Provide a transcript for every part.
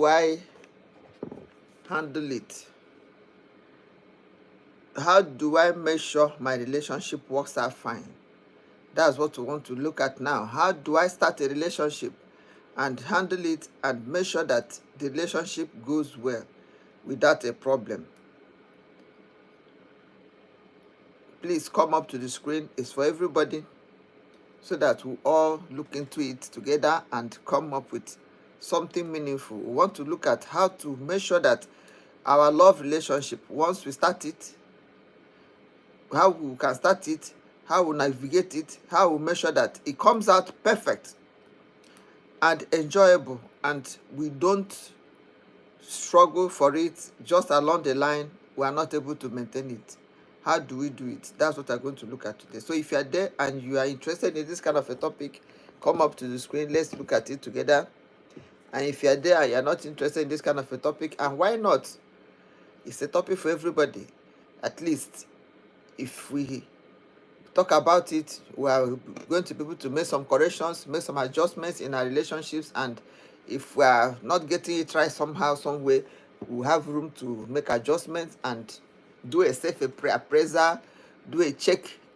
do I handle it? How do I make sure my relationship works out fine? That's what we want to look at now. How do I start a relationship and handle it and make sure that the relationship goes well without a problem? Please come up to the screen. It's for everybody, so that we all look into it together and come up with something meaningful. We want to look at how to make sure that our love relationship, once we start it, how we can start it, how we navigate it, how we make sure that it comes out perfect and enjoyable, and we don't struggle for it just along the line. We are not able to maintain it. How do we do it? That's what I'm going to look at today. So if you are there and you are interested in this kind of a topic, come up to the screen. Let's look at it together. And if you are there and you are not interested in this kind of a topic, and why not? It's a topic for everybody. At least if we talk about it, we are going to be able to make some corrections, make some adjustments in our relationships. And if we are not getting it right somehow, some way, we have room to make adjustments and do a self appraisal, do a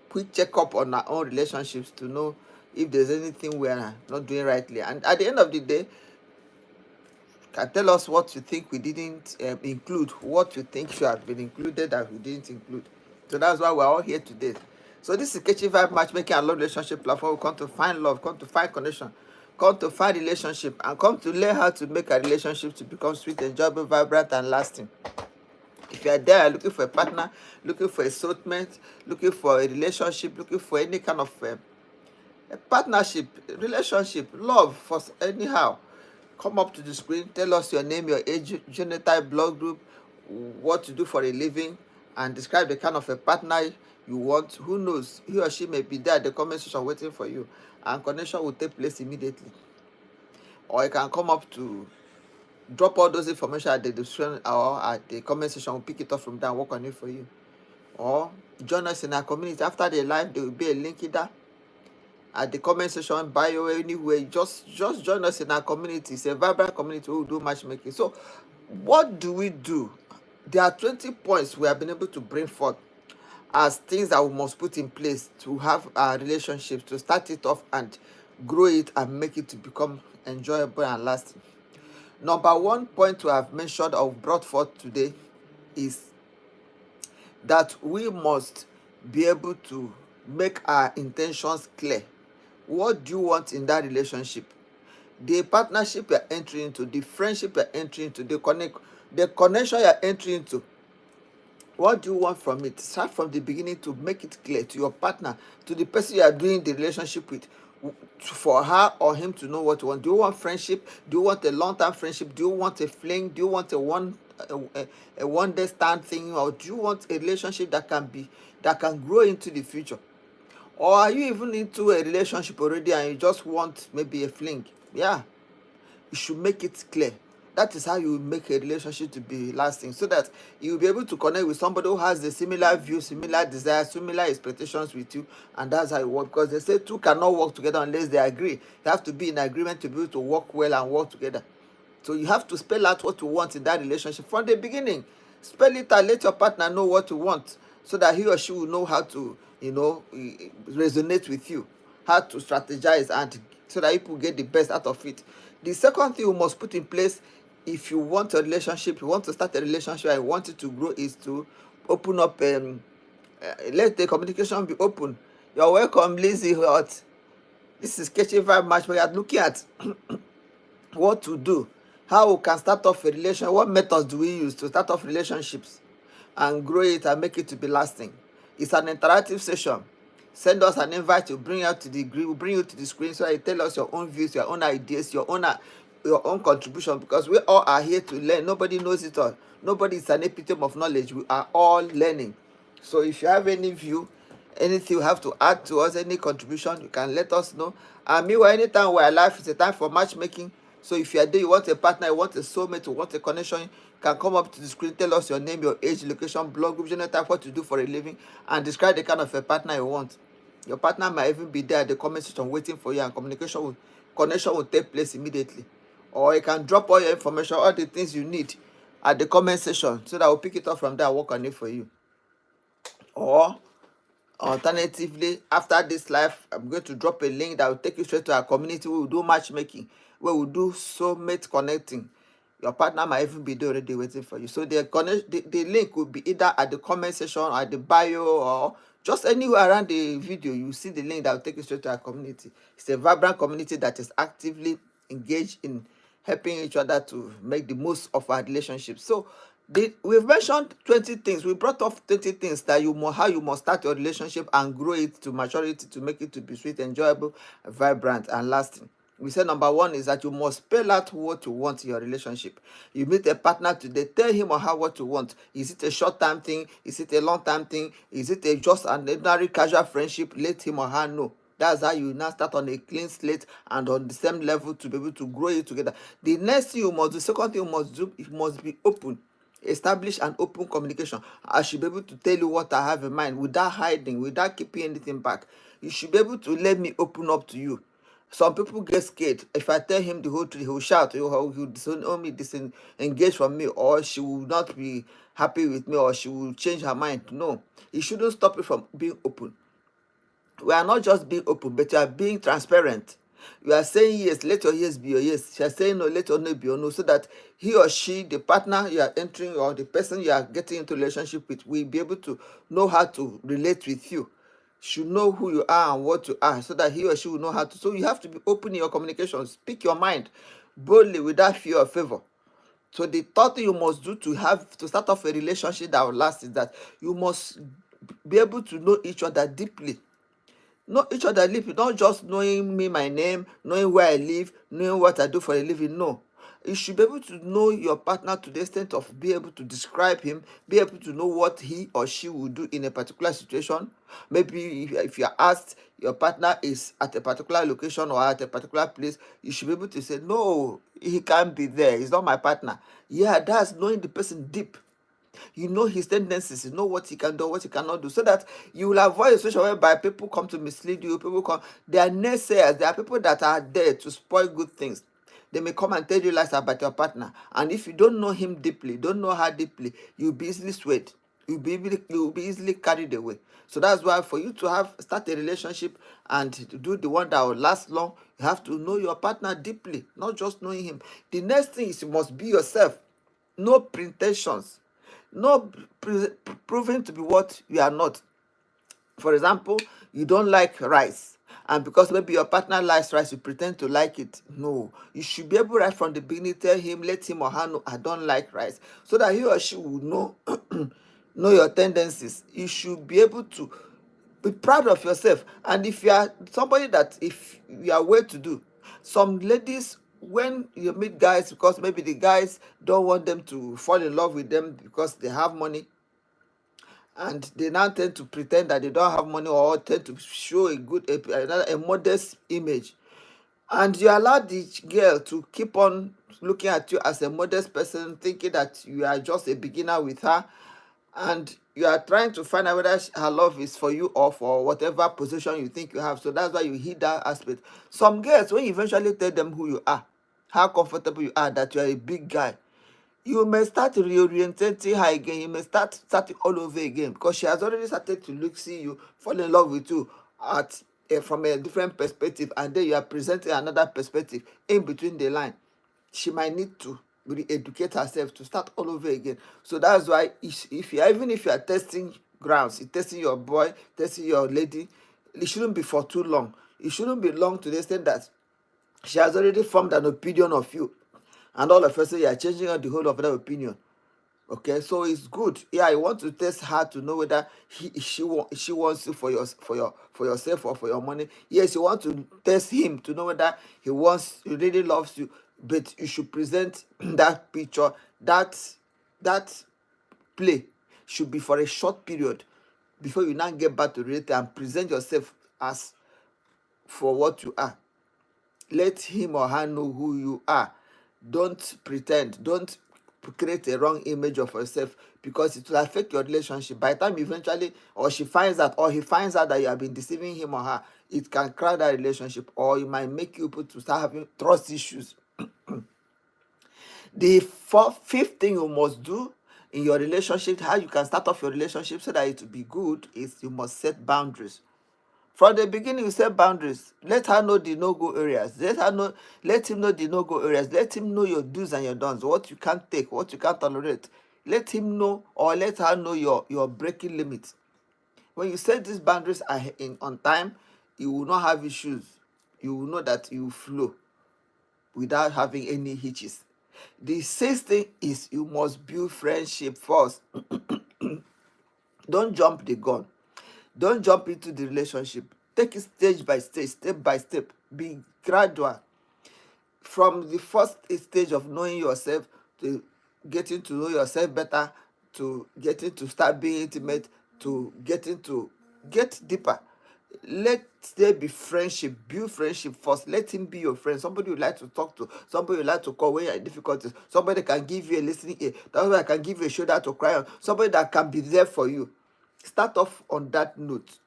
quick checkup on our own relationships to know if there's anything we are not doing rightly. And at the end of the day, can tell us what you think we didn't include, what you think should have been included that we didn't include. So that's why we're all here today. So this is Kechyvibes matchmaking and love relationship platform. We come to find love, come to find connection, come to find relationship, and come to learn how to make a relationship to become sweet, enjoyable, vibrant, and lasting. If you are there looking for a partner, looking for a soulmate, looking for a relationship, looking for any kind of a partnership, relationship, love, for anyhow, come up to the screen, tell us your name, your age, genotype, blood group, what to do for a living, and describe the kind of a partner you want. Who knows, he or she may be there at the comment section waiting for you, and connection will take place immediately. Or you can come up to drop all those information at the description or at the comment section. We'll pick it up from there and work on it for you. Or join us in our community. After the live, there will be a link either at the comment section, bio, anywhere. Just join us in our community. It's a vibrant community who will do matchmaking. So what do we do? There are 20 points we have been able to bring forth as things that we must put in place to have our relationships, to start it off and grow it and make it to become enjoyable and lasting. Number one point we have mentioned or brought forth today is that we must be able to make our intentions clear. What do you want in that relationship? The partnership you're entering into, the friendship you're entering into, the connection you're entering into. What do you want from it? Start from the beginning to make it clear to your partner, to the person you are doing the relationship with, for her or him to know what you want. Do you want friendship? Do you want a long-term friendship? Do you want a fling? Do you want a one-day stand thing? Or do you want a relationship that can grow into the future? Or are you even into a relationship already and you just want maybe a fling? Yeah, you should make it clear. That is how you make a relationship to be lasting, so that you will be able to connect with somebody who has the similar views, similar desires, similar expectations with you, and that's how it works. Because they say two cannot work together unless they agree. They have to be in agreement to be able to work well and work together. So you have to spell out what you want in that relationship from the beginning. Spell it out, let your partner know what you want, so that he or she will know how to, resonate with you, how to strategize, and so that people get the best out of it. The second thing you must put in place, if you want a relationship, you want to start a relationship, I want it to grow, is to open up, let the communication be open. You're welcome, Lizzie Hot. This is Kechyvibes match. We are looking at what to do, how we can start off a relationship, what methods do we use to start off relationships and grow it and make it to be lasting. It's an interactive session. Send us an invite to bring you to the group, we'll bring you to the screen, so you tell us your own views, your own ideas, your own contribution, because we all are here to learn. Nobody knows it all. Nobody is an epitome of knowledge. We are all learning. So if you have any view, anything you have to add to us, any contribution, you can let us know. And meanwhile, anytime we're alive, it's a time for matchmaking. So if you are there, you want a partner, you want a soulmate, you want a connection, you can come up to the screen, tell us your name, your age, location, blog group, genotype, what you do for a living, and describe the kind of a partner you want. Your partner might even be there at the comment section waiting for you, and connection will take place immediately. or you can drop all your information, all the things you need at the comment section, so that I'll pick it up from there and work on it for you. Or alternatively, after this live, I'm going to drop a link that will take you straight to our community. We will do matchmaking, where we do soulmate connecting. Your partner might even be there already waiting for you. So the link will be either at the comment section or at the bio, or just anywhere around the video. You see the link that will take you straight to our community. It's a vibrant community that is actively engaged in helping each other to make the most of our relationship. So we've mentioned 20 things. We brought up 20 things that how you must start your relationship and grow it to maturity, to make it to be sweet, enjoyable, vibrant, and lasting. We said number one is that you must spell out what you want in your relationship. You meet a partner today, tell him or her what you want. Is it a short-term thing? Is it a long-term thing? Is it just an ordinary casual friendship? Let him or her know. That's how you now start on a clean slate and on the same level to be able to grow it together. The next thing you must do, second thing you must do, it must be open. Establish an open communication. I should be able to tell you what I have in mind without hiding, without keeping anything back. You should be able to let me open up to you. Some people get scared. If I tell him the whole truth, he will shout, he will disown me, disengage from me, or she will not be happy with me, or she will change her mind. No, it shouldn't stop you from being open. We are not just being open, but you are being transparent. You are saying yes, let your yes be your yes. You are saying no, let your no be your no, so that he or she, the partner you are entering or the person you are getting into relationship with, will be able to know how to relate with you. Should know who you are and what you are, so that he or she will know how to. So you have to be open in your communication. Speak your mind boldly without fear or favor. So the third thing you must do to start off a relationship that will last is that you must be able to know each other deeply. Know each other deeply, not just knowing me, my name, knowing where I live, knowing what I do for a living. No, you should be able to know your partner to the extent of be able to describe him, be able to know what he or she will do in a particular situation. Maybe if you're asked, your partner is at a particular location or at a particular place, you should be able to say, no, he can't be there, he's not my partner. Yeah, that's knowing the person deep. You know his tendencies, you know what he can do, what he cannot do, so that you will avoid a situation whereby people come to mislead you. People come, they are naysayers. There are people that are there to spoil good things. They may come and tell you lies about your partner, and if you don't know him deeply, don't know her deeply, you'll be easily swayed. You'll be easily carried away. So that's why for you to start a relationship and to do the one that will last long, you have to know your partner deeply, not just knowing him. The next thing is you must be yourself. No pretensions, no proving to be what you are not. For example, you don't like rice, and because maybe your partner likes rice, you pretend to like it. No, you should be able right from the beginning, tell him, let him or her know, I don't like rice, so that he or she will know know your tendencies. You should be able to be proud of yourself. And if you are somebody that, if you are well to do, some ladies, when you meet guys, because maybe the guys don't want them to fall in love with them because they have money, and they now tend to pretend that they don't have money, or tend to show a modest image, and you allow the girl to keep on looking at you as a modest person, thinking that you are just a beginner with her, and you are trying to find out whether her love is for you or for whatever position you think you have. So that's why you hit that aspect. Some girls, when you eventually tell them who you are, how comfortable you are, that you are a big guy, you may start reorientating her again. You may start starting all over again, because she has already started to see you, fall in love with you at from a different perspective, and then you are presenting another perspective in between the line. She might need to re-educate herself to start all over again. So that's why if you, even if you are testing grounds, you're testing your boy, testing your lady, it shouldn't be for too long. It shouldn't be long to the extent that she has already formed an opinion of you, and all of a sudden you are changing the whole of that opinion. Okay, so it's good. Yeah, you want to test her to know whether she wants you for yourself or for your money. Yes, you want to test him to know whether he really loves you, but you should present that picture, that play should be for a short period before you now get back to reality and present yourself as for what you are. Let him or her know who you are. Don't pretend. Don't create a wrong image of yourself, because it will affect your relationship. By the time eventually, or she finds out, or he finds out that you have been deceiving him or her, it can crack that relationship, or it might make you to start having trust issues. The fifth thing you must do in your relationship, how you can start off your relationship so that it will be good, is you must set boundaries. From the beginning, you set boundaries. Let her know the no-go areas. Let him know the no-go areas. Let him know your do's and your don'ts, what you can't take, what you can't tolerate. Let him know, or let her know your breaking limits. When you set these boundaries on time, you will not have issues. You will know that you flow without having any hitches. The sixth thing is you must build friendship first. Don't jump the gun. Don't jump into the relationship. Take it stage by stage, step by step. Be gradual. From the first stage of knowing yourself to getting to know yourself better, to getting to start being intimate, to getting to get deeper. Let there be friendship. Build friendship first. Let him be your friend. Somebody you like to talk to, somebody you like to call when you're in difficulties, somebody can give you a listening ear, somebody can give you a shoulder to cry on, somebody that can be there for you. Start off on that note.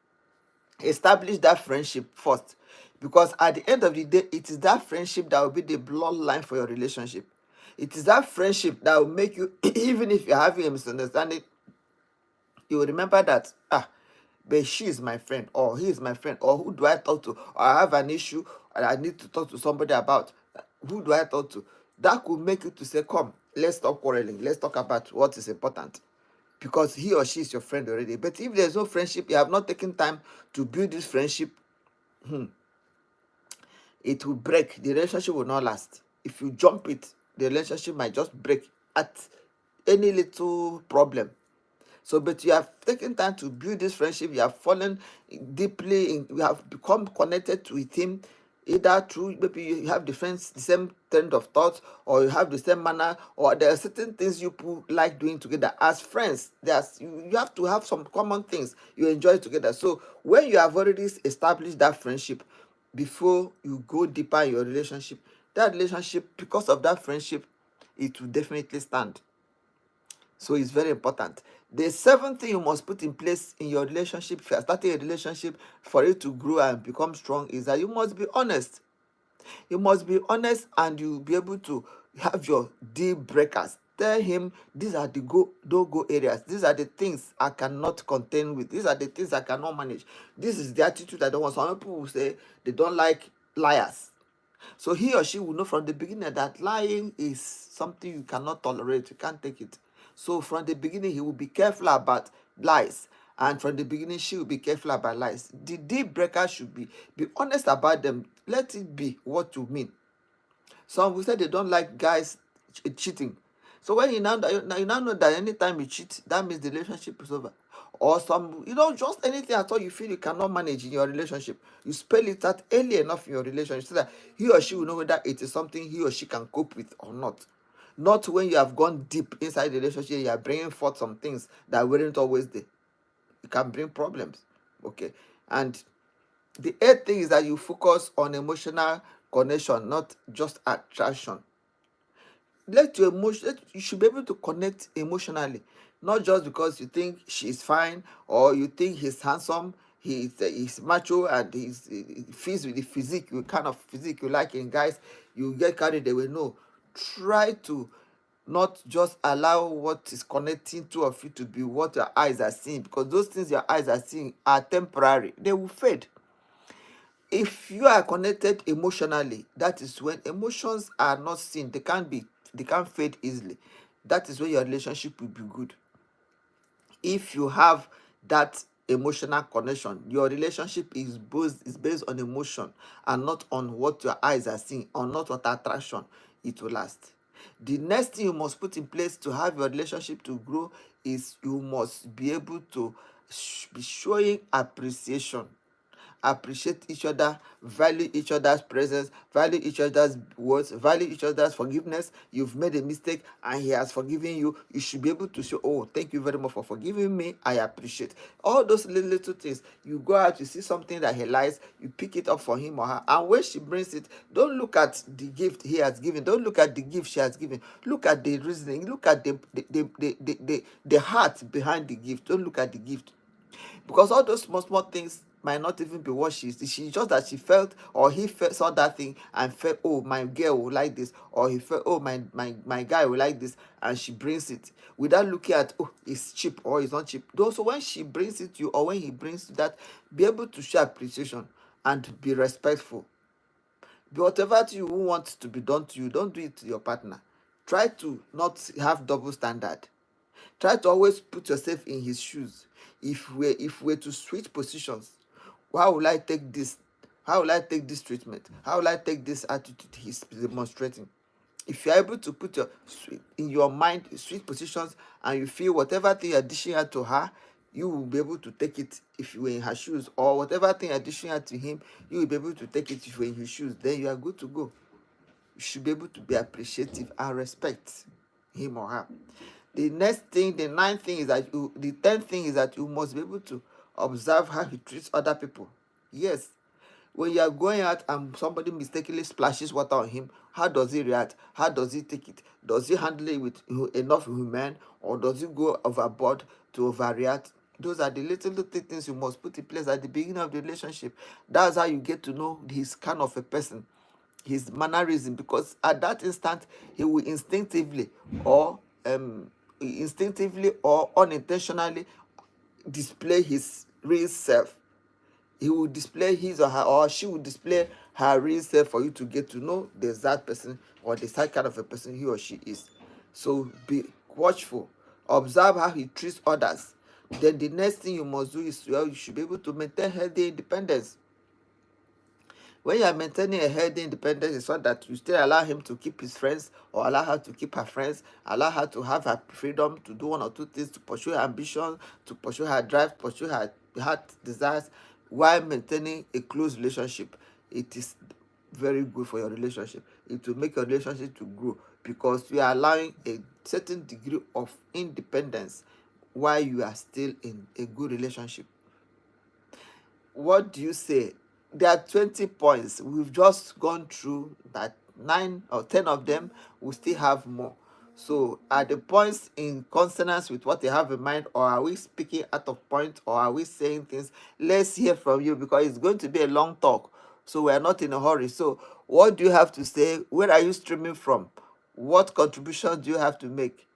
Establish that friendship first, because at the end of the day, it is that friendship that will be the bloodline for your relationship. It is that friendship that will make you even if you're having a misunderstanding, you will remember that, but she is my friend, or he is my friend, or who do I talk to, or I have an issue and I need to talk to somebody about, who do I talk to? That could make you to say, come, let's stop quarreling, let's talk about what is important, because he or she is your friend already. But if there's no friendship, you have not taken time to build this friendship, it will break. The relationship will not last. If you jump it, the relationship might just break at any little problem. So, but you have taken time to build this friendship. You have fallen deeply in, you have become connected with him, either through maybe you have the same trend of thoughts, or you have the same manner, or there are certain things you like doing together as friends. You have to have some common things you enjoy together. So when you have already established that friendship, before you go deeper in your relationship, that relationship, because of that friendship, it will definitely stand. So it's very important. The seventh thing you must put in place in your relationship, if you are starting a relationship, for it to grow and become strong, is that you must be honest. You must be honest, and you'll be able to have your deal breakers. Tell him, these are the no-go areas. These are the things I cannot contend with. These are the things I cannot manage. This is the attitude I don't want. Some people will say they don't like liars. So he or she will know from the beginning that lying is something you cannot tolerate. You can't take it. So from the beginning, he will be careful about lies. And from the beginning, she will be careful about lies. The deal breaker should be honest about them. Let it be what you mean. Some will say they don't like guys cheating. So when you now know that anytime you cheat, that means the relationship is over. Or some, just anything at all you feel you cannot manage in your relationship, you spell it out early enough in your relationship so that he or she will know whether it is something he or she can cope with or not. Not when you have gone deep inside the relationship, you are bringing forth some things that weren't always there. It can bring problems. Okay. And the eighth thing is that you focus on emotional connection, not just attraction. You should be able to connect emotionally, not just because you think she's fine, or you think he's handsome, he's macho, and he fits with the physique, you kind of physique you like in guys, you get carried away. No, try to not just allow what is connecting two of you to be what your eyes are seeing, because those things your eyes are seeing are temporary, they will fade. If you are connected emotionally, that is when emotions are not seen, they can't fade easily. That is when your relationship will be good. If you have that emotional connection, your relationship is based on emotion and not on what your eyes are seeing, or not what attraction, it will last. The next thing you must put in place to have your relationship to grow is you must be able to be showing appreciation. Appreciate each other, value each other's presence, value each other's words, value each other's forgiveness. You've made a mistake and he has forgiven you. You should be able to show, oh, thank you very much for forgiving me. I appreciate. All those little things. You go out, you see something that he likes, you pick it up for him or her. And when she brings it, don't look at the gift he has given. Don't look at the gift she has given. Look at the reasoning. Look at the heart behind the gift. Don't look at the gift. Because all those small things might not even be what she just that she felt, or he felt, saw that thing and felt, oh, my girl will like this, or he felt, oh, my guy will like this, and she brings it without looking at, oh, it's cheap or it's not cheap. Though, so when she brings it to you, or when he brings that, be able to show appreciation and be respectful. Whatever you want to be done to you, don't do it to your partner. Try to not have double standard. Try to always put yourself in his shoes. If we're to switch positions, how will I take this? How will I take this treatment? How will I take this attitude he's demonstrating? If you're able to put in your mind switch positions, and you feel whatever thing you're dishing out to her, you will be able to take it if you were in her shoes, or whatever thing you're dishing out to him, you will be able to take it if you were in his shoes. Then you are good to go. You should be able to be appreciative and respect him or her. The next thing, the ninth thing is that the 10th thing is that you must be able to observe how he treats other people. Yes, when you are going out and somebody mistakenly splashes water on him, how does he react? How does he take it? Does he handle it with enough humor, or does he go overboard to overreact? Those are the little things you must put in place at the beginning of the relationship. That's how you get to know his kind of a person, his mannerism, because at that instant he will instinctively or unintentionally display his real self. He will display his or her, or she will display her real self for you to get to know the exact person or the exact kind of a person he or she is. So be watchful. Observe how he treats others. Then the next thing you must do is, well, you should be able to maintain healthy independence. When you are maintaining a healthy independence, it's not that you still allow him to keep his friends, or allow her to keep her friends, allow her to have her freedom to do one or two things, to pursue her ambition, to pursue her drive, pursue her heart desires, while maintaining a close relationship. It is very good for your relationship. It will make your relationship to grow, because you are allowing a certain degree of independence while you are still in a good relationship. What do you say? There are 20 points. We've just gone through that 9 or 10 of them. We still have more. So are the points in consonance with what you have in mind, or are we speaking out of point, or are we saying things? Let's hear from you, because it's going to be a long talk. So we're not in a hurry. So what do you have to say? Where are you streaming from? What contribution do you have to make?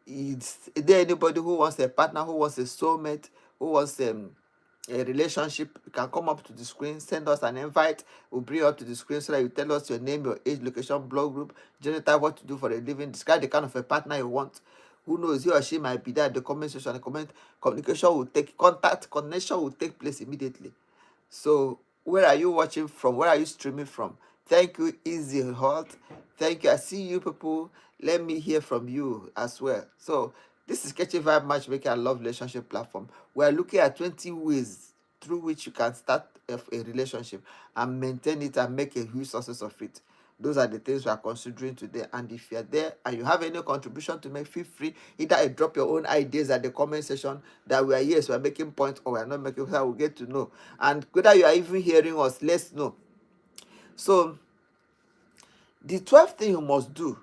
Is there anybody who wants a partner, who wants a soulmate, who wants a relationship? You can come up to the screen, send us an invite. We'll bring you up to the screen so that you tell us your name, your age, location, blog group, gender, what to do for a living, describe the kind of a partner you want. Who knows, he or she might be there at the comment section. The communication will take connection will take place immediately. So where are you watching from? Where are you streaming from? Thank you, Easy Heart. Thank you. I see you people. Let me hear from you as well. So this is Kechyvibes Matchmaker and Love Relationship Platform. We're looking at 20 ways through which you can start a relationship and maintain it and make a huge success of it. Those are the things we are considering today. And if you're there and you have any contribution to make, feel free. Either drop your own ideas at the comment section, that we are, yes, we're making points, or we're not making points. We'll get to know. And whether you are even hearing us, let's know. So the 12th thing you must do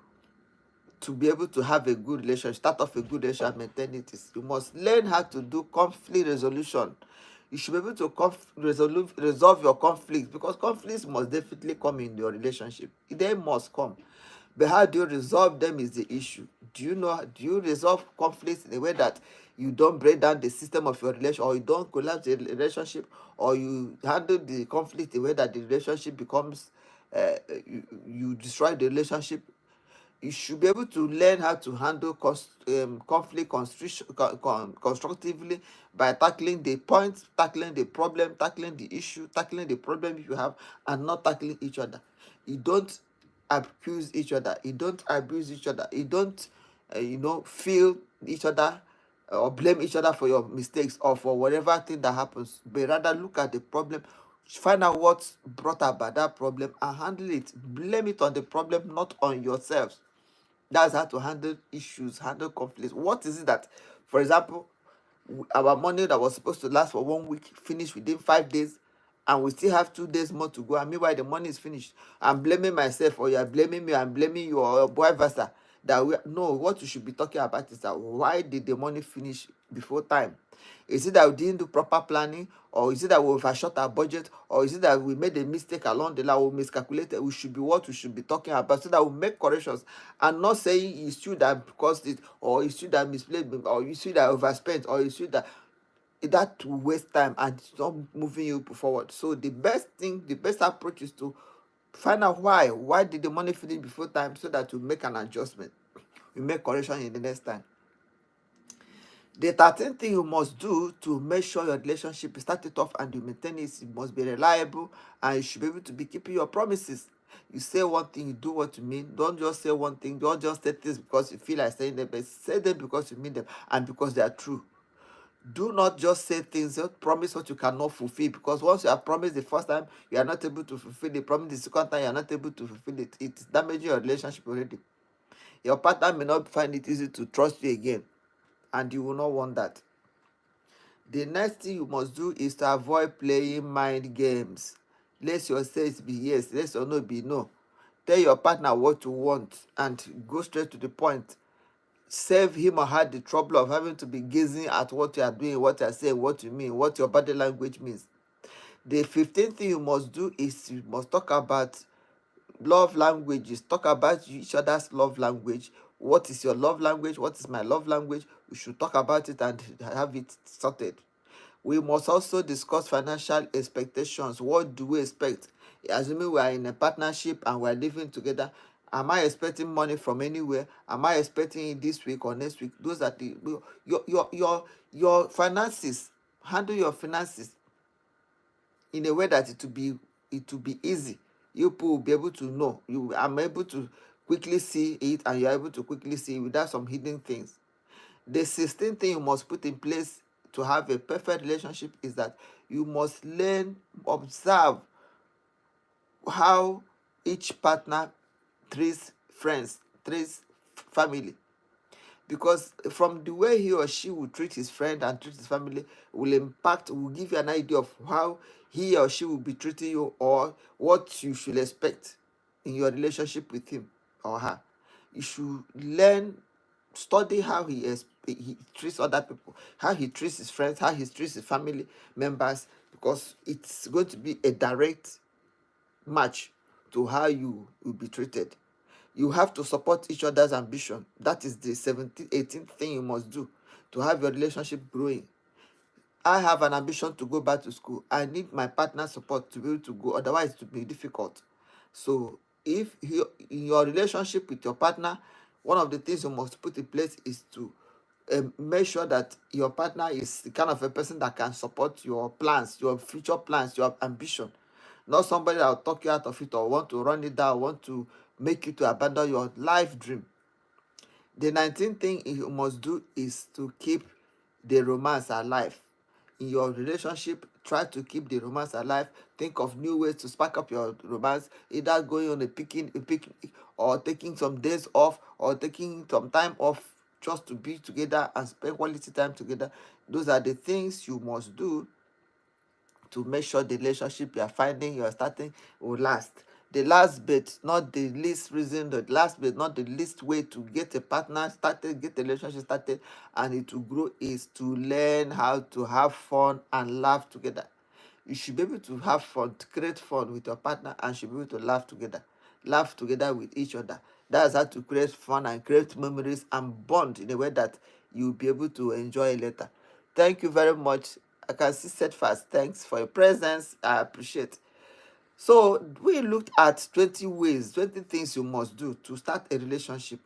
to be able to have a good relationship, start off a good relationship, maintain it, is you must learn how to do conflict resolution. You should be able to resolve your conflicts, because conflicts must definitely come in your relationship. They must come. But how do you resolve them is the issue. Do you resolve conflicts in a way that you don't break down the system of your relationship, or you don't collapse the relationship, or you handle the conflict in a way that the relationship becomes, you destroy the relationship? You should be able to learn how to handle conflict constructively, by tackling the point, tackling the problem, tackling the issue, tackling the problem you have, and not tackling each other. You don't accuse each other. You don't abuse each other. You don't, feel each other, or blame each other for your mistakes or for whatever thing that happens. But rather look at the problem, find out what brought about that problem, and handle it. Blame it on the problem, not on yourselves. That's how to handle issues, handle conflicts. What is it that, for example, our money that was supposed to last for 1 week finished within 5 days, and we still have 2 days more to go, and meanwhile the money is finished? I'm blaming myself, or you're blaming me, I'm blaming you, or vice versa. that we no, what you should be talking about is that why did the money finish before time? Is it that we didn't do proper planning, or is it that we overshot our budget, or is it that we made a mistake along the line, we miscalculated? We should be what we should be talking about, so that we make corrections, and not saying it's you that caused it, or it's you that misplayed, or it's you that overspent, or it's you that will waste time and it's not moving you forward. So the best thing, the best approach is to find out why did the money finish before time, so that you make an adjustment, you make correction in the next time. The 13th thing you must do to make sure your relationship is started off and you maintain it, it must be reliable, and you should be able to be keeping your promises. You say one thing, you do what you mean. Don't just say one thing, don't just say things because you feel like saying them, but say them because you mean them and because they are true. Do not just say things, don't promise what you cannot fulfill, because once you have promised the first time, you are not able to fulfill it. Promise the second time, you are not able to fulfill it. It's damaging your relationship already. Your partner may not find it easy to trust you again, and you will not want that. The next thing you must do is to avoid playing mind games. Let your yes be yes, let your no be no. Tell your partner what you want and go straight to the point. Save him or her the trouble of having to be gazing at what you are doing, what you are saying, what you mean, what your body language means. The 15th thing you must do is you must talk about love languages. Talk about each other's love language. What is your love language? What is my love language? We should talk about it and have it sorted. We must also discuss financial expectations. What do we expect? Assuming we are in a partnership and we are living together, am I expecting money from anywhere? Am I expecting it this week or next week? Those are the your finances. Handle your finances in a way that it will be easy. You people will be able to know. I'm able to quickly see it, and you're able to quickly see it without some hidden things. The 16th thing you must put in place to have a perfect relationship is that you must observe how each partner treats friends, treats family. Because from the way he or she will treat his friend and treat his family will give you an idea of how he or she will be treating you, or what you should expect in your relationship with him or her. You should study how he treats other people, how he treats his friends, how he treats his family members, because it's going to be a direct match to how you will be treated. You have to support each other's ambition. That is the 18th thing you must do to have your relationship growing. I have an ambition to go back to school. I need my partner's support to be able to go, otherwise it will be difficult. So if in your relationship with your partner, one of the things you must put in place is to make sure that your partner is the kind of a person that can support your plans, your future plans, your ambition. Not somebody that will talk you out of it, or want to run it down, want to make you to abandon your life dream. The 19th thing you must do is to keep the romance alive. In your relationship, try to keep the romance alive. Think of new ways to spark up your romance, either going on a picnic, or taking some days off, or taking some time off just to be together and spend quality time together. Those are the things you must do to make sure the relationship you are finding, you are starting, will last. The last bit, not the least reason, the last bit, not the least way to get a partner started, get a relationship started, and it will grow, is to learn how to have fun and laugh together. You should be able to have fun, to create fun with your partner, and should be able to laugh together with each other. That's how to create fun and create memories and bond in a way that you'll be able to enjoy later. Thank you very much. I can see steadfast. Thanks for your presence. I appreciate. So we looked at 20 ways, 20 things you must do to start a relationship,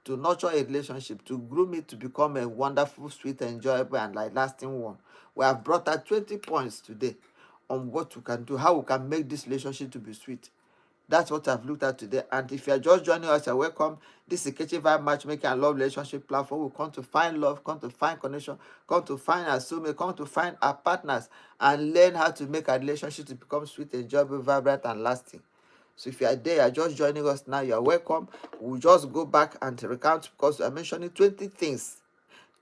to nurture a relationship, to groom it to become a wonderful, sweet, enjoyable, and like lasting one. We have brought out 20 points today on what you can do, how we can make this relationship to be sweet. That's what I've looked at today. And if you're just joining us, you're welcome. This is Kechyvibes Matchmaking and Love Relationship Platform. We come to find love, come to find connection, come to find our soulmate, come to find our partners, and learn how to make our relationship to become sweet, enjoyable, vibrant, and lasting. So if you are there, you're just joining us now, you're welcome. We'll just go back and recount, because I'm mentioning 20 things,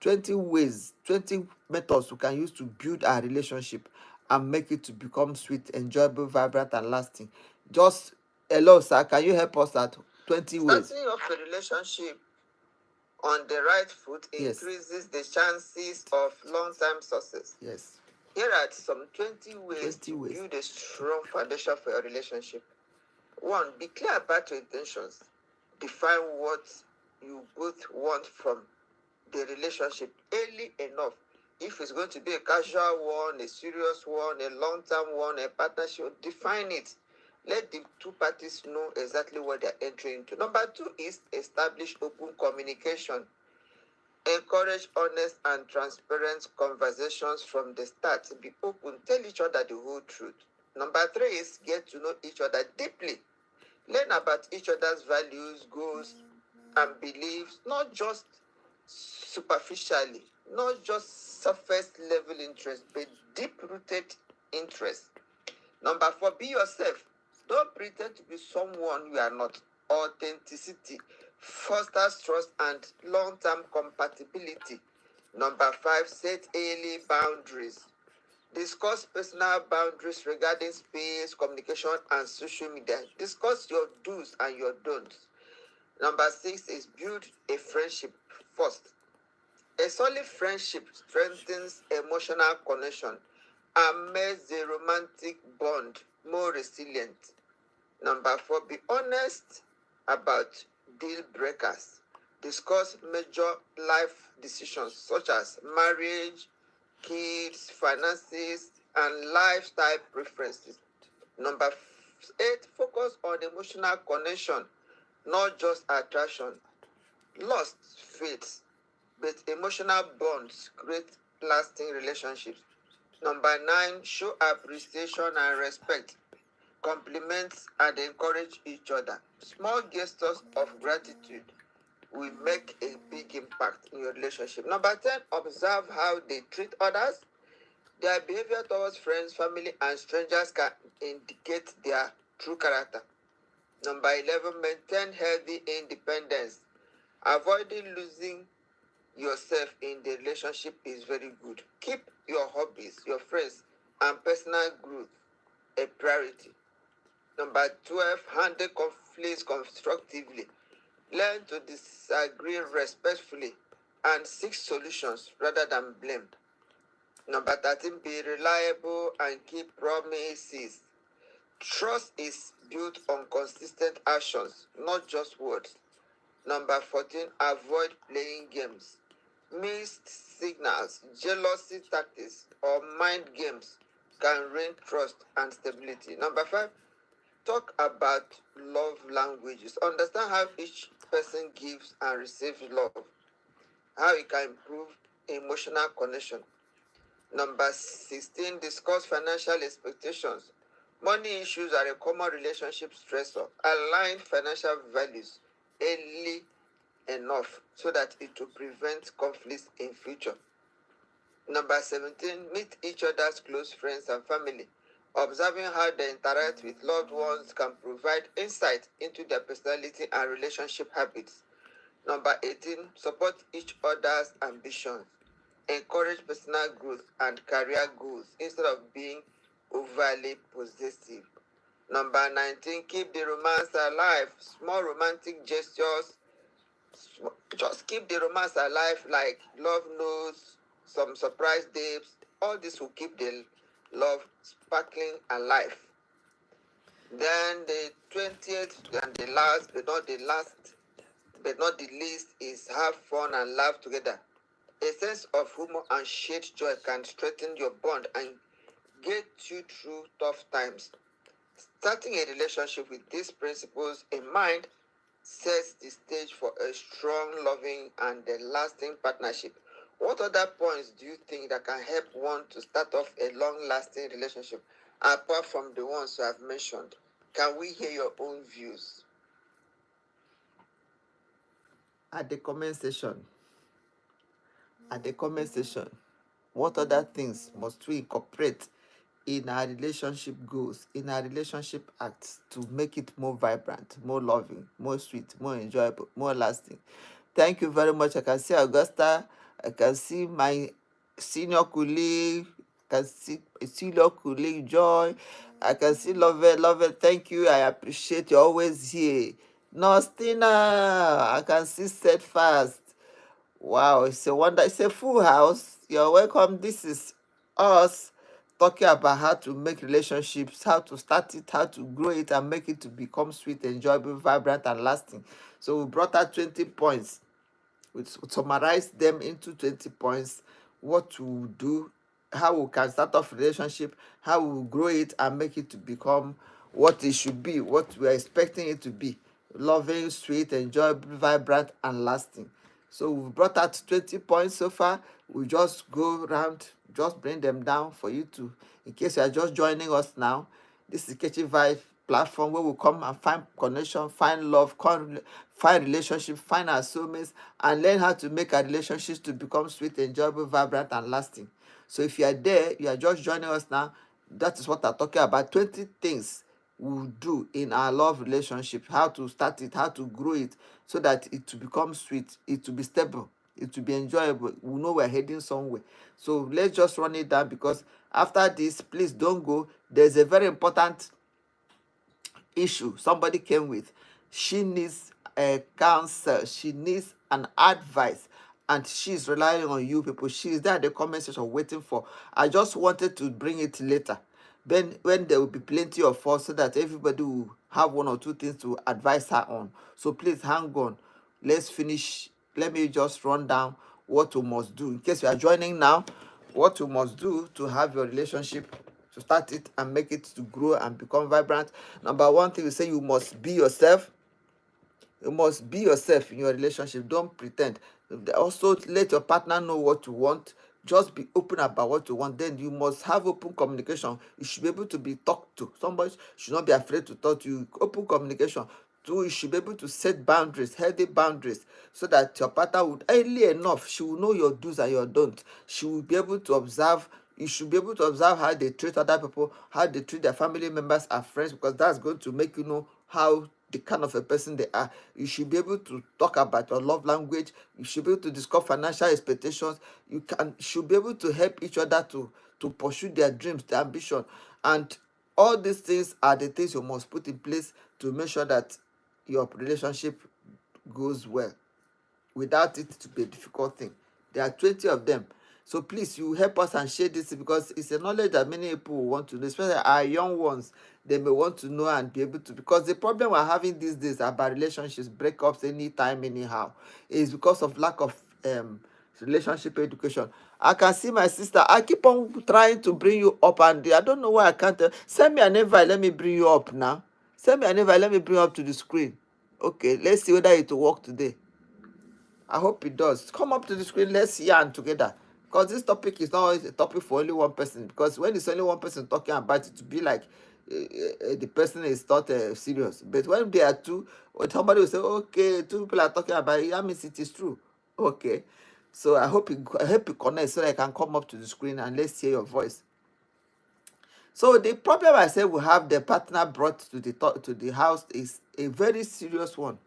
20 ways, 20 methods we can use to build our relationship and make it to become sweet, enjoyable, vibrant, and lasting. Just hello, sir. Can you help us at 20 ways? Starting off a relationship on the right foot increases the chances of long-term success. Yes. Here are some 20 ways to build a strong foundation for your relationship. 1. Be clear about your intentions. Define what you both want from the relationship early enough. If it's going to be a casual one, a serious one, a long-term one, a partnership, define it. Let the two parties know exactly what they're entering into. Number 2 is establish open communication. Encourage honest and transparent conversations from the start. Be open. Tell each other the whole truth. Number 3 is get to know each other deeply. Learn about each other's values, goals, and beliefs, not just superficially, not just surface level interest, but deep rooted interest. Number 4, be yourself. Don't pretend to be someone you are not. Authenticity fosters trust and long-term compatibility. Number 5, set early boundaries. Discuss personal boundaries regarding space, communication, and social media. Discuss your do's and your don'ts. Number 6 is build a friendship first. A solid friendship strengthens emotional connection and makes the romantic bond more resilient. Number 4, be honest about deal breakers. Discuss major life decisions such as marriage, kids, finances, and lifestyle preferences. Number 8, focus on emotional connection, not just attraction. Lust fades, but emotional bonds create lasting relationships. Number 9, show appreciation and respect. Compliment and encourage each other. Small gestures of gratitude will make a big impact in your relationship. Number 10, observe how they treat others. Their behavior towards friends, family, and strangers can indicate their true character. Number 11, maintain healthy independence. Avoiding losing yourself in the relationship is very good. Keep your hobbies, your friends, and personal growth a priority. Number 12, handle conflicts constructively. Learn to disagree respectfully and seek solutions rather than blame. Number 13, be reliable and keep promises. Trust is built on consistent actions, not just words. Number 14, avoid playing games. Mixed signals, jealousy tactics, or mind games can ruin trust and stability. Number 5, talk about love languages. Understand how each person gives and receives love, how it can improve emotional connection. Number 16, discuss financial expectations. Money issues are a common relationship stressor. Align financial values early enough so that it will prevent conflicts in future. Number 17, meet each other's close friends and family. Observing how they interact with loved ones can provide insight into their personality and relationship habits. Number 18, support each other's ambitions. Encourage personal growth and career goals instead of being overly possessive. Number 19, keep the romance alive. Small romantic gestures, just keep the romance alive, like love notes, some surprise dates. All this will keep the love sparkling alive. Then the 20th and the last, but not the least, is have fun and laugh together. A sense of humor and shared joy can strengthen your bond and get you through tough times. Starting a relationship with these principles in mind sets the stage for a strong, loving, and a lasting partnership. What other points do you think that can help one to start off a long-lasting relationship apart from the ones you have mentioned? Can we hear your own views? At the comment section. What other things must we incorporate in our relationship goals, in our relationship acts to make it more vibrant, more loving, more sweet, more enjoyable, more lasting? Thank you very much. I can see Augusta. I can see my senior colleague. I can see a senior colleague, Joy. I can see Love. Thank you. I appreciate you always here. Nostina, I can see Steadfast. Wow, it's a wonder. It's a full house. You're welcome. This is us talking about how to make relationships, how to start it, how to grow it, and make it to become sweet, enjoyable, vibrant, and lasting. So we brought out 20 points. We summarize them into 20 points. What to do, how we can start off relationship, how we grow it and make it to become what it should be, what we are expecting it to be: loving, sweet, enjoyable, vibrant, and lasting. So we brought out 20 points so far. We just go around, just bring them down for you to, in case you are just joining us now. This is Kechyvibes platform where we come and find connection, find love, find relationship, find our soulmates, and learn how to make our relationships to become sweet, enjoyable, vibrant, and lasting. So if you are there, you are just joining us now, that is what I'm talking about. 20 things we do in our love relationship, how to start it, how to grow it, so that it to become sweet, it to be stable, it to be enjoyable. We know we're heading somewhere. So let's just run it down, because after this, please don't go. There's a very important issue somebody came with. She needs a counsel, she needs an advice, and she's relying on you people. She's there at the comment section waiting for. I just wanted to bring it later, then when there will be plenty of us, so that everybody will have one or two things to advise her on. So please hang on, let's finish. Let me just run down what we must do in case you are joining now. What you must do to have your relationship, to start it and make it to grow and become vibrant. Number one thing, we say you must be yourself. You must be yourself in your relationship. Don't pretend. Also, let your partner know what you want. Just be open about what you want. Then you must have open communication. You should be able to be talked to. Somebody should not be afraid to talk to you. Open communication. Two, you should be able to set boundaries, healthy boundaries, so that your partner would, early enough, she will know your do's and your don'ts. She will be able to observe. You should be able to observe how they treat other people, how they treat their family members and friends, because that's going to make you know how the kind of a person they are. You should be able to talk about your love language. You should be able to discuss financial expectations. Should be able to help each other to pursue their dreams, their ambition. And all these things are the things you must put in place to make sure that your relationship goes well. Without it, to be a difficult thing. There are 20 of them. So please, you help us and share this, because it's a knowledge that many people want to know, especially our young ones. They may want to know and be able to, because the problem we're having these days about relationships, breakups anytime, anyhow, is because of lack of relationship education. I can see my sister. I keep on trying to bring you up, and I don't know why I can't. Send me an invite. Let me bring you up now. Send me an invite. Let me bring you up to the screen. Okay, let's see whether it will work today. I hope it does. Come up to the screen. Let's yarn together. Because this topic is not always a topic for only one person. Because when it's only one person talking about it, to be like the person is not serious. But when there are two, or somebody will say, okay, two people are talking about it, that means it is true. Okay. So I hope you connect so that I can come up to the screen and let's hear your voice. So the problem I said we have the partner brought to the house is a very serious one.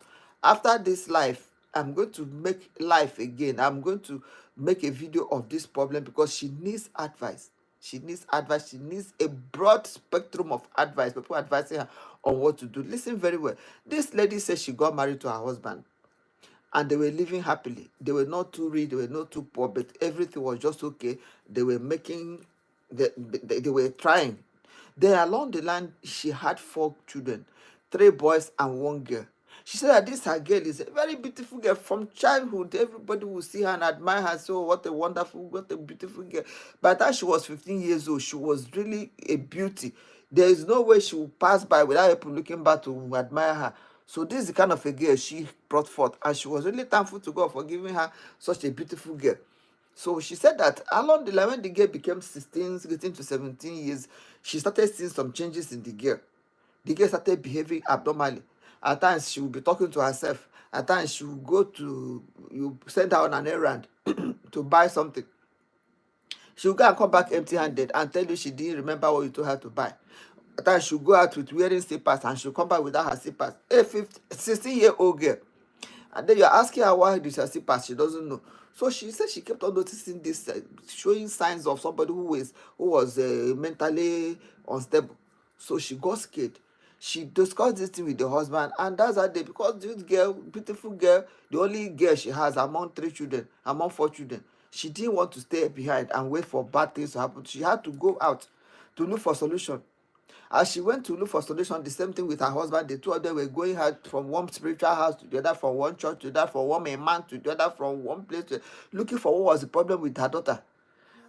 After this life, I'm going to make life again. I'm going to make a video of this problem, because she needs advice. She needs advice. She needs a broad spectrum of advice. People advising her on what to do. Listen very well. This lady said she got married to her husband, and they were living happily. They were not too rich, they were not too poor, but everything was just okay. They were making, they were trying. Then along the line, she had 4 children, 3 boys and 1 girl. She said that this her girl is a very beautiful girl from childhood. Everybody will see her and admire her. So what a wonderful, what a beautiful girl. By the time she was 15 years old, she was really a beauty. There is no way she will pass by without people looking back to admire her. So this is the kind of a girl she brought forth, and she was really thankful to God for giving her such a beautiful girl. So she said that along the line, when the girl became 16, getting to 17 years, she started seeing some changes in the girl. The girl started behaving abnormally. At times, she would be talking to herself. At times, she would you send her on an errand to buy something. She would go and come back empty-handed and tell you she didn't remember what you told her to buy. At times, she would go out with wearing slippers, and she'll come back without her slippers. A 16-year-old girl. And then you're asking her why did she slippers, she doesn't know. So she said she kept on noticing this, showing signs of somebody who was mentally unstable. So she got scared. She discussed this thing with the husband, and that's her day, because this girl, beautiful girl, the only girl she has among 3 children, among 4 children, she didn't want to stay behind and wait for bad things to happen. She had to go out to look for solution. As she went to look for solution, the same thing with her husband. The two of them were going out from one spiritual house to the other, from one church to the other, from one man to the other, from one place to looking for what was the problem with her daughter.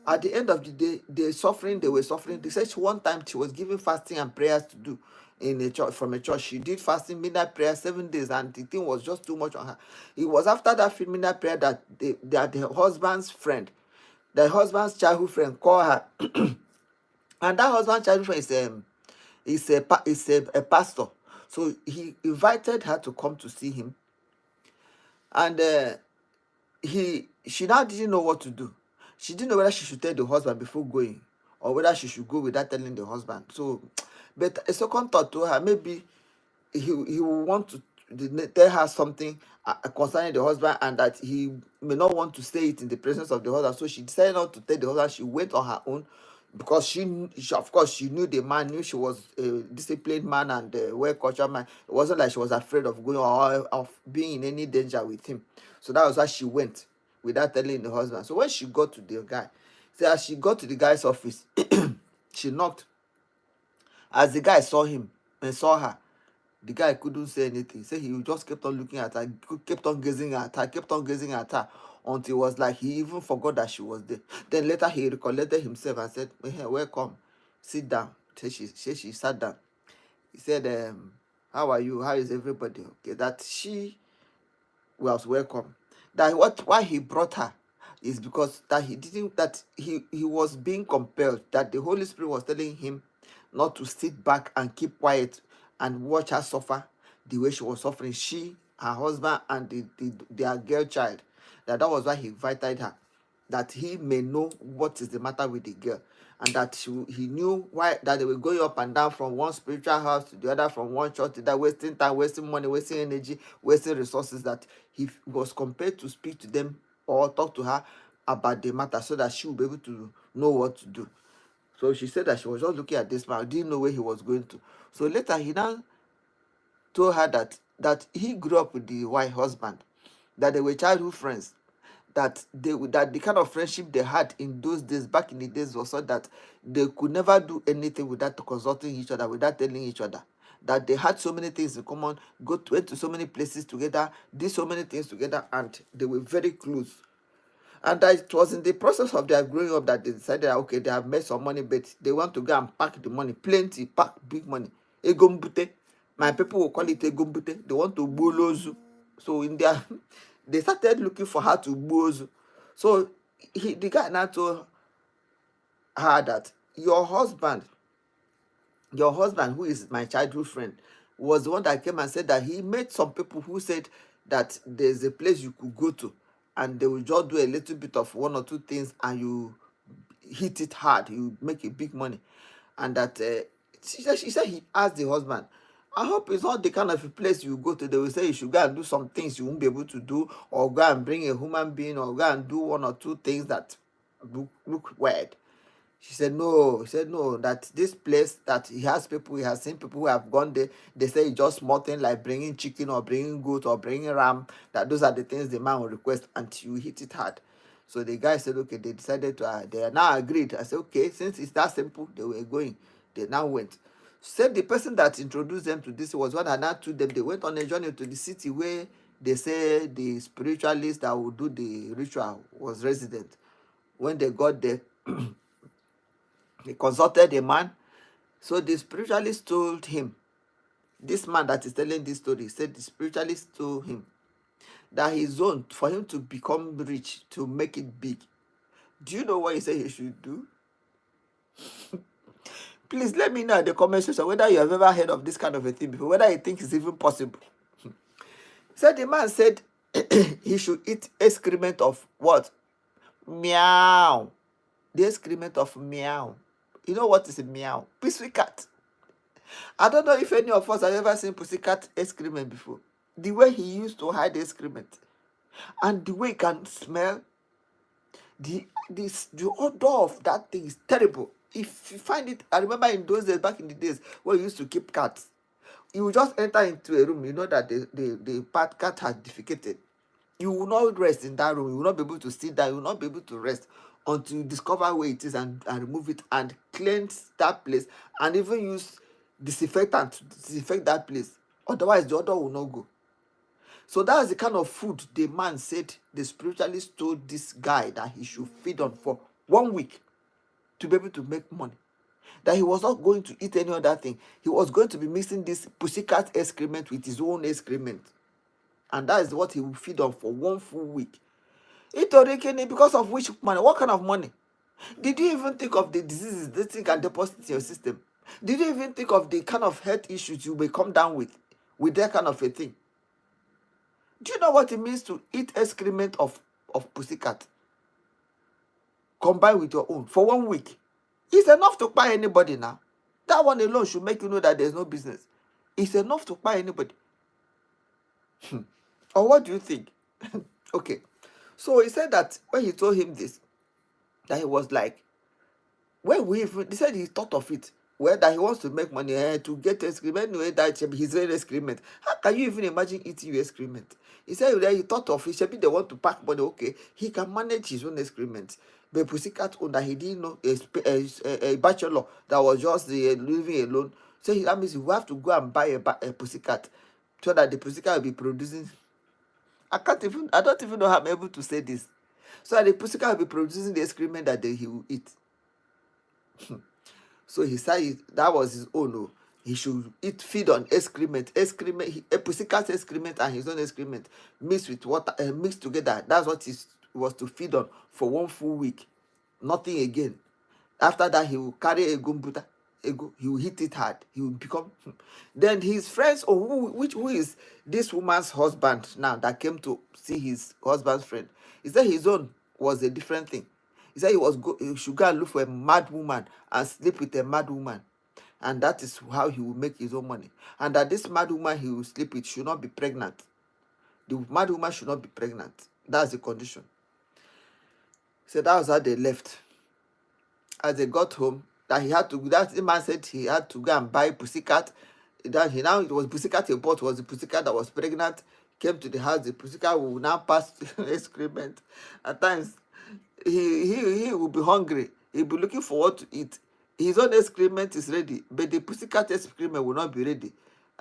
At the end of the day, they were suffering. They said one time she was giving fasting and prayers to do in a church, from a church. She did fasting, midnight prayer, 7 days, and the thing was just too much on her. It was after that midnight prayer that the husband's friend, the husband's childhood friend, called her, and that husband's childhood friend is a pastor. So he invited her to come to see him, and she now didn't know what to do. She didn't know whether she should tell the husband before going, or whether she should go without telling the husband. So, but a second thought to her, maybe he will want to tell her something concerning the husband, and that he may not want to say it in the presence of the husband. So she decided not to tell the husband. She went on her own, because she of course she knew the man, knew she was a disciplined man and a well-cultured man. It wasn't like she was afraid of going or of being in any danger with him. So that was why she went without telling the husband. So when she got to the guy, so as she got to the guy's office, she knocked. As the guy saw him and saw her, the guy couldn't say anything. So he just kept on looking at her, kept on gazing at her, kept on gazing at her, until it was like he even forgot that she was there. Then later he recollected himself and said, "Hey, welcome, sit down." She sat down. He said, "How are you? How is everybody?" Okay, that she was welcome. That why he brought her is because that he was being compelled, that the Holy Spirit was telling him not to sit back and keep quiet and watch her suffer the way she was suffering, she, her husband, and their girl child. That was why he invited her, that he may know what is the matter with the girl, and that he knew why that they were going up and down from one spiritual house to the other, from one church to that, wasting time, wasting money, wasting energy, wasting resources, that he was compelled to speak to them or talk to her about the matter, so that she would be able to know what to do. So she said that she was just looking at this man, didn't know where he was going to. So later he now told her that he grew up with the white husband, that they were childhood friends, that the kind of friendship they had in those days, back in the days, was so that they could never do anything without consulting each other, without telling each other. That they had so many things in common, went to so many places together, did so many things together, and they were very close. And that it was in the process of their growing up that they decided that, okay, they have made some money, but they want to go and pack the money, plenty, pack big money. Egombute. My people will call it egombute. They want to bolozu. So in their, they started looking for her to bozo. So the guy now told her that your husband, who is my childhood friend, was the one that came and said that he met some people who said that there's a place you could go to, and they will just do a little bit of one or two things, and you hit it hard, you make a big money. And that she said he asked the husband, "I hope it's not the kind of a place you go to, they will say you should go and do some things you won't be able to do, or go and bring a human being, or go and do one or two things that look weird." She said no. He said no, that this place, that he has seen people who have gone there. They say it's just small thing like bringing chicken or bringing goat or bringing ram. That those are the things the man will request until you hit it hard. So the guy said, okay, they decided to, they are now agreed. I said, okay, since it's that simple, they were going. They now went. Said the person that introduced them to this was one that now told them. They went on a journey to the city where they say the spiritualist that would do the ritual was resident. When they got there, he consulted a man. So the spiritualist told him, this man that is telling this story said the spiritualist told him that his own, for him to become rich, to make it big. Do you know what he said he should do? Please let me know in the comment section whether you have ever heard of this kind of a thing before, whether you think it's even possible. So the man said he should eat excrement of what? Meow. The excrement of meow. You know what is a meow? Pussycat. I don't know if any of us have ever seen pussycat excrement before. The way he used to hide the excrement, and the way he can smell, the odor of that thing is terrible. If you find it, I remember in those days, back in the days, when we used to keep cats. You will just enter into a room, you know that the cat has defecated. You will not rest in that room. You will not be able to sit down. You will not be able to rest until you discover where it is and remove it and cleanse that place and even use disinfectant to disinfect that place. Otherwise, the odor will not go. So that's the kind of food the man said the spiritualist told this guy that he should feed on for 1 week to be able to make money. That he was not going to eat any other thing. He was going to be mixing this pussycat excrement with his own excrement. And that is what he will feed on for 1 full week. Because of which money? What kind of money? Did you even think of the diseases this thing can deposit in your system? Did you even think of the kind of health issues you may come down with that kind of a thing? Do you know what it means to eat excrement of pussycat combined with your own for 1 week? It's enough to buy anybody now. That one alone should make you know that there's no business. It's enough to buy anybody. Or what do you think? Okay. So he said that when he told him this, that he was like, he said he thought of it, that he wants to make money to get excrement, anyway, that should be his own excrement. How can you even imagine eating your excrement? He said that he thought of it, should be they want to pack money, okay, he can manage his own excrement. But pussycat own that he didn't know, a bachelor that was just living alone. So that means you have to go and buy a pussycat so that the pussycat will be producing. I don't even know how I'm able to say this. So that the pussycat will be producing the excrement that he will eat. So he said that was his own. Oh. He should feed on excrement, a pussycat excrement and his own excrement mixed with water, mixed together. That's what he was to feed on for 1 full week. Nothing again. After that, he will carry a gumbuta. He will hit it hard. He will become. Then his friends, who is this woman's husband now that came to see his husband's friend? He said his own was a different thing. He said he should go and look for a mad woman and sleep with a mad woman. And that is how he will make his own money. And that this mad woman he will sleep with should not be pregnant. The mad woman should not be pregnant. That's the condition. So that was how they left. As they got home, the man said he had to go and buy pussycat. It was pussycat he bought, was the pussycat that was pregnant. Came to the house, the pussycat will now pass excrement. At times, he will be hungry. He'll be looking for what to eat. His own excrement is ready, but the pussycat excrement will not be ready.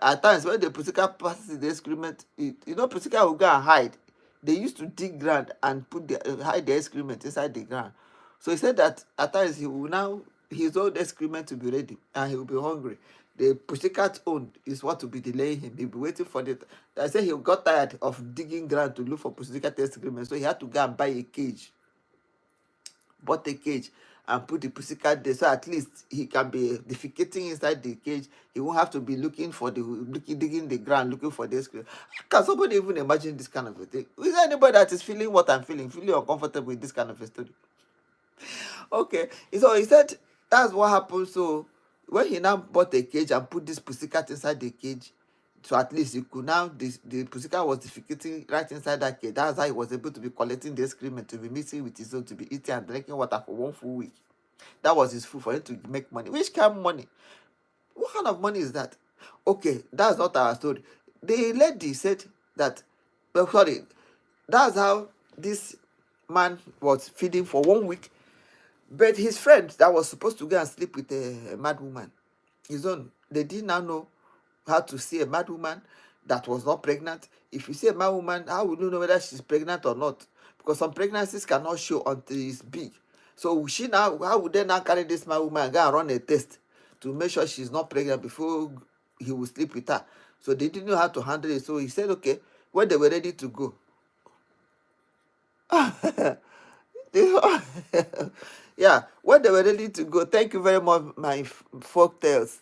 At times, when the pussycat passes the excrement, pussycat will go and hide. They used to dig ground and hide the excrement inside the ground. So he said that at times his own excrement will be ready and he will be hungry. The pussycat own is what will be delaying him. He'll be waiting for it. I said he got tired of digging ground to look for pussycat excrement, so he had to go and buy a cage. Bought a cage and put the pussycat there, so at least he can be defecating inside the cage. He won't have to be digging the ground looking for the excrement. Can somebody even imagine this kind of a thing? Is there anybody that is feeling what I'm feeling uncomfortable with this kind of a story? Okay, so he said that's what happened. So when he now bought a cage and put this pussycat inside the cage, so at least he could now, the pussycat was defecating right inside that cage. That's how he was able to be collecting the excrement, to be mixing with his own, to be eating and drinking water for 1 full week. That was his food for him to make money. Which kind of money? What kind of money is that? Okay, that's not our story. The lady said that, that's how this man was feeding for 1 week. But his friend that was supposed to go and sleep with a mad woman, his own, they did not know how to see a mad woman that was not pregnant. If you see a mad woman, how will you know whether she's pregnant or not? Because some pregnancies cannot show until it's big. So how would they now carry this mad woman and go and run a test to make sure she's not pregnant before he will sleep with her? So they didn't know how to handle it. So he said, okay, when they were ready to go. Yeah, when they were ready to go, thank you very much, my folk tales.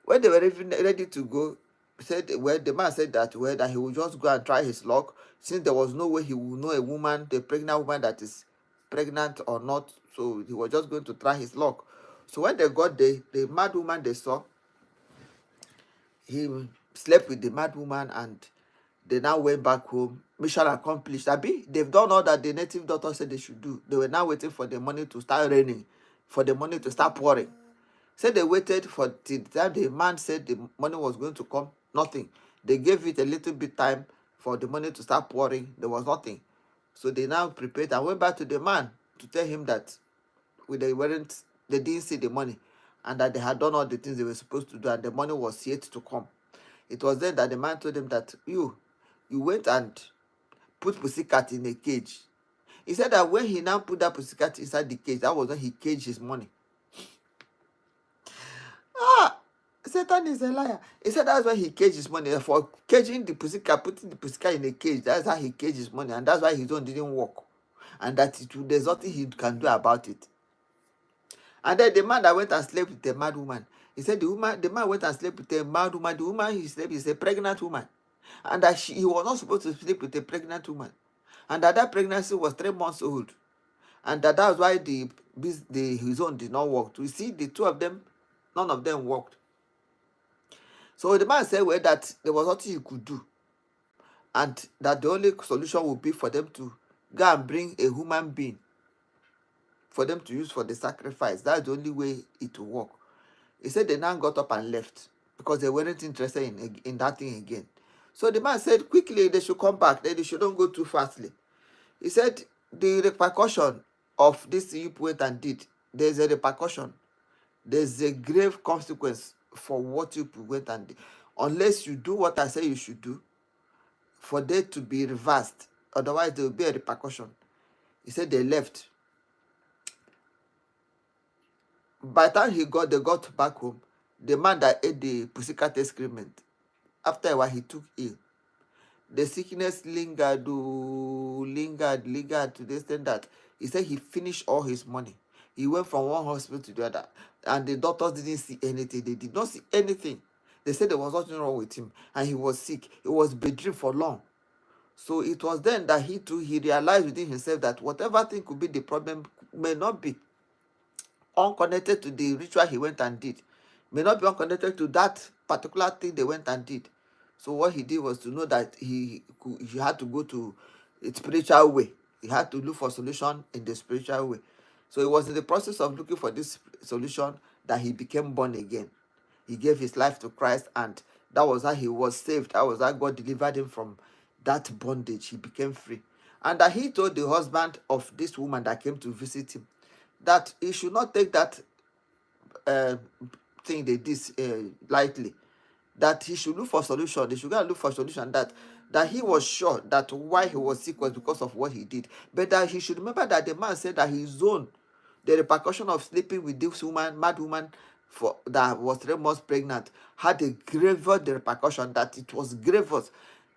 When they were ready to go, the man said that he would just go and try his luck, since there was no way he would know the pregnant woman that is pregnant or not. So he was just going to try his luck. So when they got there, the mad woman they saw, he slept with the mad woman and they now went back home. Mission accomplished. They've done all that the native doctor said they should do. They were now waiting for the money to start raining, for the money to start pouring. Said they waited for till the time the man said the money was going to come. Nothing. They gave it a little bit time for the money to start pouring. There was nothing. So they now prepared and went back to the man to tell him that they didn't see the money, and that they had done all the things they were supposed to do, and the money was yet to come. It was then that the man told them that you went and put pussycat in a cage. He said that when he now put that pussycat inside the cage, that was when he caged his money. Ah, Satan is a liar. He said that's why he caged his money. For caging the pussycat, putting the pussycat in a cage, that's how he caged his money, and that's why his own didn't work. And that there's nothing he can do about it. And then the man that went and slept with a mad woman, he said the man went and slept with a mad woman. The woman he slept is a pregnant woman. And that he was not supposed to sleep with a pregnant woman. And that pregnancy was 3 months old. And that was why his own did not work. You see, the two of them, none of them worked. So the man said, well, that there was nothing he could do. And that the only solution would be for them to go and bring a human being for them to use for the sacrifice. That's the only way it will work. He said they now got up and left because they weren't interested in that thing again. So the man said quickly they should come back, then they shouldn't go too fastly. He said the repercussion of this you went and did, there's a repercussion. There's a grave consequence for what you went and did. Unless you do what I say you should do, for there to be reversed. Otherwise, there will be a repercussion. He said they left. By the time they got back home, the man that ate the pussycat excrement, after a while, he took ill. The sickness lingered to the extent that he said he finished all his money. He went from one hospital to the other, and the doctors didn't see anything. They did not see anything. They said there was nothing wrong with him, and he was sick. He was bedridden for long. So it was then that he realized within himself that whatever thing could be the problem may not be unconnected to the ritual he went and did, may not be unconnected to that particular thing they went and did. So what he did was to know that he had to go to a spiritual way. He had to look for solution in the spiritual way. So it was in the process of looking for this solution that he became born again. He gave his life to Christ, and that was how he was saved. That was how God delivered him from that bondage. He became free. And that he told the husband of this woman that came to visit him that he should not take that thing they did lightly. That he should look for solution. They should go and look for solution. That he was sure that why he was sick was because of what he did. But that he should remember that the man said that his own, the repercussion of sleeping with this woman, mad woman, that was 3 months pregnant, had a grievous repercussion, that it was grievous,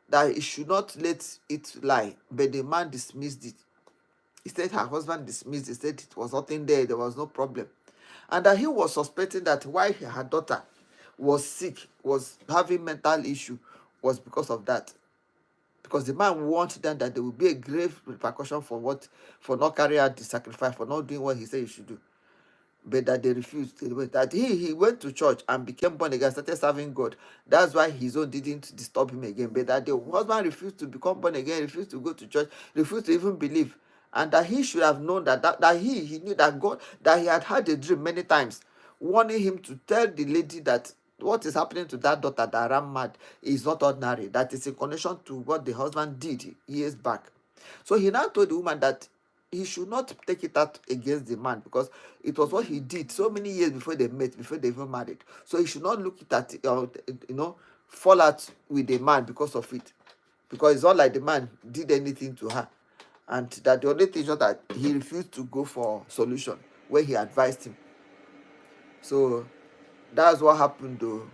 that he should not let it lie. But the man dismissed it. He said her husband dismissed it. He said it was nothing there was no problem. And that he was suspecting that why her daughter was sick, was having mental issue, was because of that. Because the man warned them that there will be a grave repercussion for not carrying out the sacrifice, for not doing what he said he should do. But that they refused. That he went to church and became born again, started serving God. That's why his own didn't disturb him again. But that the husband refused to become born again, refused to go to church, refused to even believe. And that he should have known that he knew that God, that he had a dream many times, warning him to tell the lady that what is happening to that daughter that ran mad is not ordinary, that is in connection to what the husband did years back. So he now told the woman that he should not take it out against the man, because it was what he did so many years before they met, before they even married. So he should not look at it, fall out with the man because of it, because it's not like the man did anything to her. And that the only thing is that he refused to go for solution where he advised him. So that's what happened though.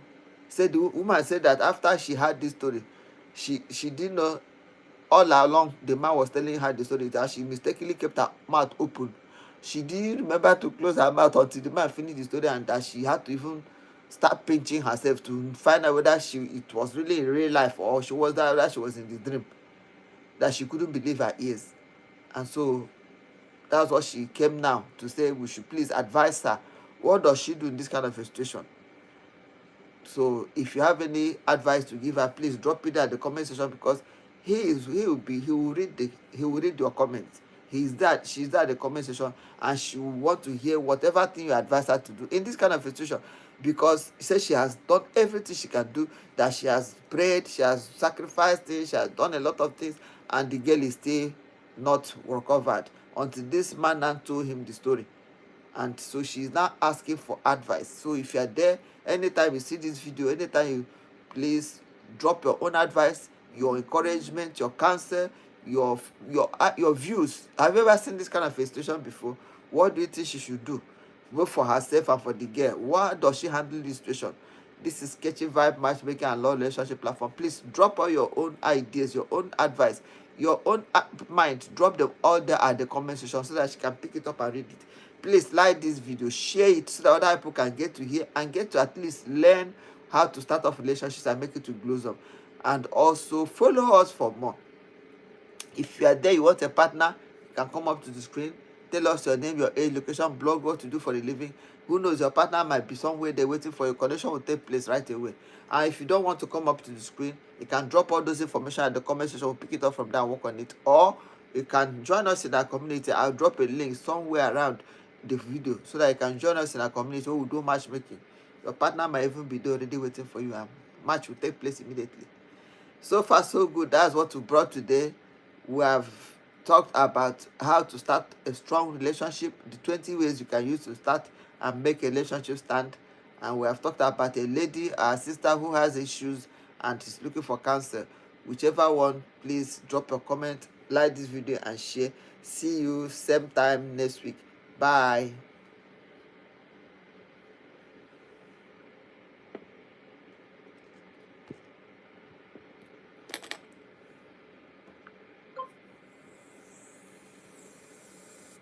Said the woman said that after she heard this story, she didn't know. All along the man was telling her the story, that she mistakenly kept her mouth open. She didn't remember to close her mouth until the man finished the story, and that she had to even start pinching herself to find out whether it was really in real life or whether she was in the dream. That she couldn't believe her ears. And so that's what she came now to say. We should please advise her. What does she do in this kind of a situation? So if you have any advice to give her, please drop it at the comment section, because he will read your comments. she's there at the comment section, and she will want to hear whatever thing you advise her to do in this kind of situation, because she says she has done everything she can do, that she has prayed, she has sacrificed things, she has done a lot of things, and the girl is still not recovered until this man now told him the story. And so she's now asking for advice. So if you are there, anytime you see this video, anytime you, please drop your own advice, your encouragement, your counsel, your views. Have you ever seen this kind of a situation before? What do you think she should do, both for herself and for the girl? Why does she handle this situation? This is Kechyvibes matchmaking and love relationship platform. Please drop all your own ideas, your own advice, your own mind. Drop them all there at the comment section so that she can pick it up and read it. Please like this video, share it so that other people can get to hear and get to at least learn how to start off relationships and make it to blossom. And also follow us for more. If you are there, you want a partner, you can come up to the screen, tell us your name, your age, location, blog, what to do for a living. Who knows, your partner might be somewhere there waiting for you. Connection will take place right away. And if you don't want to come up to the screen, you can drop all those information at the comment section. We'll pick it up from there and work on it. Or you can join us in our community. I'll drop a link somewhere around the video so that you can join us in our community where we do matchmaking. Your partner might even be there already waiting for you, and match will take place immediately. So far so good. That's what we brought today. We have talked about how to start a strong relationship, the 20 ways you can use to start and make a relationship stand. And we have talked about a lady, our sister, who has issues and is looking for counsel. Whichever one, please drop your comment, like this video and share. See you same time next week. Bye.